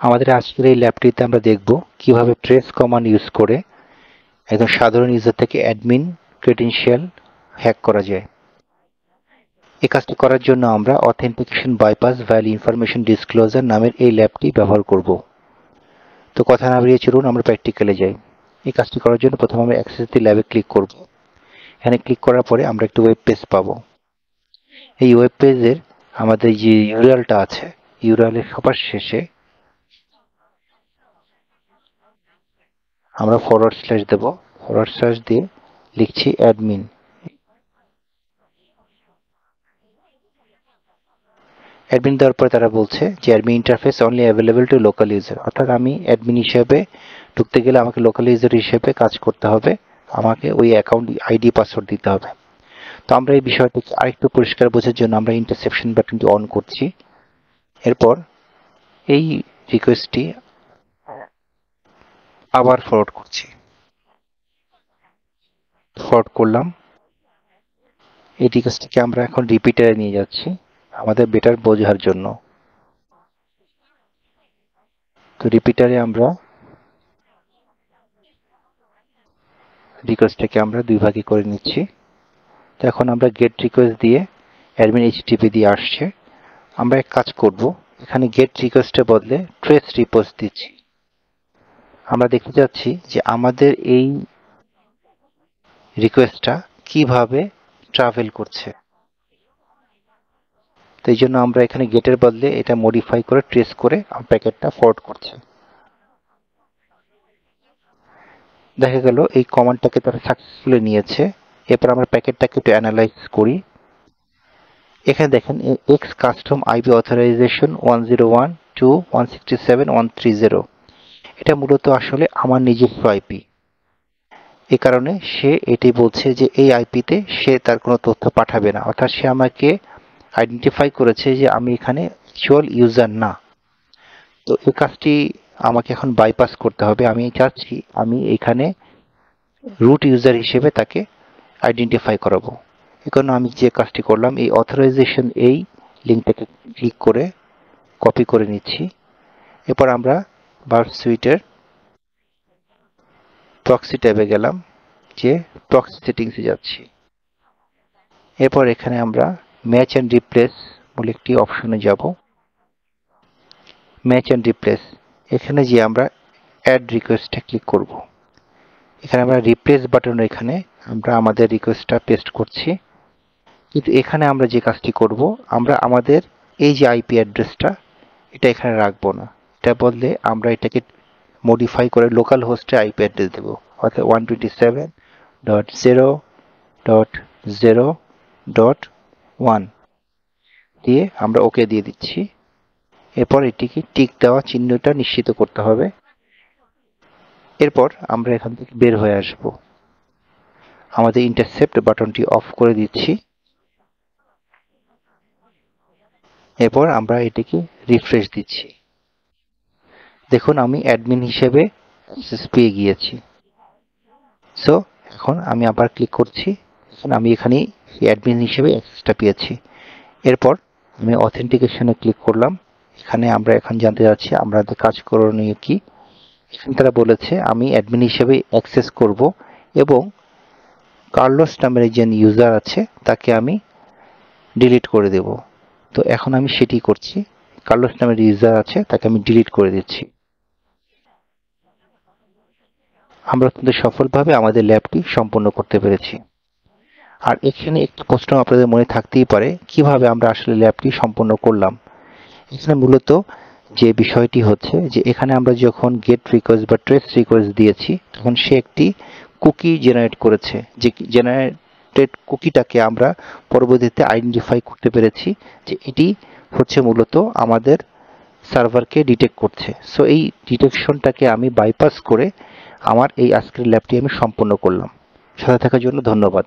আমাদের আজকের এই ল্যাবটিতে আমরা দেখব কিভাবে ট্রেস কমান্ড ইউজ করে একজন সাধারণ ইউজার থেকে অ্যাডমিন ক্রেডেনশিয়াল হ্যাক করা যায়। এই কাজটি করার জন্য আমরা authentication bypass valley information disclosure নামের এই ল্যাবটি ব্যবহার করব। তো কথা না বাড়িয়ে চলুন আমরা প্র্যাকটিক্যালে যাই। এই কাজটি করার জন্য প্রথমে আমরা অ্যাক্সেস দি ল্যাবে ক্লিক করব। এখানে ক্লিক করার পরে আমরা একটি ওয়েব পেজ পাবো। এই ওয়েব পেজের আমাদের যে ইউআরএলটা আছে, ইউআরএলের সবার শেষে আমরা ফরওয়ার্ড স্ল্যাশ দেব। ফরওয়ার্ড স্ল্যাশ দিয়ে লিখছি অ্যাডমিন। অ্যাডমিন দেওয়ার পরে তারা বলছে যে admin interface only available to local user, অর্থাৎ আমি অ্যাডমিন হিসেবে ঢুকতে গেলে আমাকে লোকাল ইউজার হিসেবে কাজ করতে হবে, আমাকে ওই অ্যাকাউন্ট আইডি পাসওয়ার্ড দিতে হবে। তো আমরা এই বিষয়টিকে আরেকটু পরিষ্কার বোঝার জন্য আমরা ইন্টারসেপশন বাটনটি অন করছি। এরপর এই রিকোয়েস্টটি আবার ফরওয়ার্ড করছি। ফরওয়ার্ড করলাম। এই রিকোয়েস্টটিকে আমরা এখন রিপিটারে নিয়ে যাচ্ছি আমাদের বেটার বোঝার জন্য। তো রিপিটারে আমরা রিকোয়েস্টটাকে আমরা দুই ভাগে করে নিচ্ছি। তো এখন আমরা গেট রিকোয়েস্ট দিয়ে অ্যাডমিন এইচটিপি দিয়ে আসছে। আমরা এক কাজ করব, এখানে গেট রিকোয়েস্টের বদলে ট্রেস রিপোস্ট দিচ্ছি। আমরা দেখতে যাচ্ছি যে আমাদের এই রিকোয়েস্টটা কিভাবে ট্রাভেল করছে। তো এই জন্য আমরা এখানে গেটের বদলে এটা মডিফাই করে ট্রেস করে প্যাকেটটা ফরওয়ার্ড করছে। দেখা গেল এই কমান্ডটাকে তারা সাকসেসফুলি নিয়েছে। এরপর আমরা প্যাকেটটাকে একটু অ্যানালাইজ করি। এখানে দেখেন এক্স কাস্টম আইপি অথরাইজেশন 101.2.167.130, এটা মূলত আসলে আমার নিজস্ব আইপি। এ কারণে সে এটি বলছে যে এই আইপিতে সে তার কোনো তথ্য পাঠাবে না, অর্থাৎ সে আমাকে আইডেন্টিফাই করেছে যে আমি এখানে অ্যাকচুয়াল ইউজার না। তো এই কাজটি আমাকে এখন বাইপাস করতে হবে। আমি চাচ্ছি আমি এখানে রুট ইউজার হিসেবে তাকে আইডেন্টিফাই করাবো। এই কারণে আমি যে কাজটি করলাম, এই অথরাইজেশন এই লিঙ্কটাকে ক্লিক করে কপি করে নিচ্ছি। এরপর আমরা বার্ব সুইটের প্রক্সি ট্যাবে গেলাম, যে প্রক্সি সেটিংসে যাচ্ছি। এরপর এখানে আমরা ম্যাচ অ্যান্ড রিপ্লেস বলে একটি অপশনে যাব। ম্যাচ অ্যান্ড রিপ্লেস, এখানে যে আমরা অ্যাড রিকোয়েস্টে ক্লিক করব। এখানে আমরা রিপ্লেস বাটনের এখানে আমরা আমাদের রিকোয়েস্টটা পেস্ট করছি। কিন্তু এখানে আমরা যে কাজটি করব, আমরা আমাদের এই যে আইপি অ্যাড্রেসটা এটা এখানে রাখবো না। এটা বদলে আমরা এটাকে মডিফাই করে লোকাল হোস্টে আইপি অ্যাড্রেস দেবো, অর্থাৎ 127.0.0.1 দিয়ে আমরা ওকে দিয়ে দিচ্ছি। এরপর এটিকে টিক দেওয়া চিহ্নটা নিশ্চিত করতে হবে। এরপর আমরা এখান থেকে বের হয়ে আসব। আমাদের ইন্টারসেপ্ট বাটনটি অফ করে দিচ্ছি। এরপর আমরা এটিকে রিফ্রেশ দিচ্ছি। দেখুন আমি অ্যাডমিন হিসেবে অ্যাক্সেস পেয়ে গিয়েছি। সো এখন আমি আবার ক্লিক করছি। এখন আমি এখানে অ্যাডমিন হিসেবে অ্যাক্সেসটা পেয়েছি। এরপর আমি অথেন্টিকেশনে ক্লিক করলাম। এখানে আমরা এখন জানতে যাচ্ছি আমাদের কাজ করণীয় কি। এখানে তারা বলেছে আমি অ্যাডমিন হিসেবে অ্যাক্সেস করব এবং কার্লোস নামের যে ইউজার আছে তাকে আমি ডিলিট করে দেব। তো এখন আমি সেটি করছি। কার্লোস নামের ইউজার আছে তাকে আমি ডিলিট করে দিচ্ছি। আমরা অত্যন্ত সফলভাবে আমাদের ল্যাবটি সম্পন্ন করতে পেরেছি। আর এখানে একটি প্রশ্ন আপনাদের মনে থাকতেই পারে, কিভাবে আমরা আসলে ল্যাবটি সম্পন্ন করলাম। এখানে মূলত যে বিষয়টি হচ্ছে যে এখানে আমরা যখন গেট রিকোয়েস্ট বা ট্রেস রিকোয়েস্ট দিয়েছি তখন সে একটি কুকি জেনারেট করেছে। যে জেনারেটেড কুকিটাকে আমরা পরবর্তীতে আইডেন্টিফাই করতে পেরেছি যে এটি হচ্ছে মূলত আমাদের সার্ভারকে ডিটেক্ট করছে। সো এই ডিটেকশনটাকে আমি বাইপাস করে আমার এই আজকের ল্যাবটি আমি সম্পন্ন করলাম। সাথে থাকার জন্য ধন্যবাদ।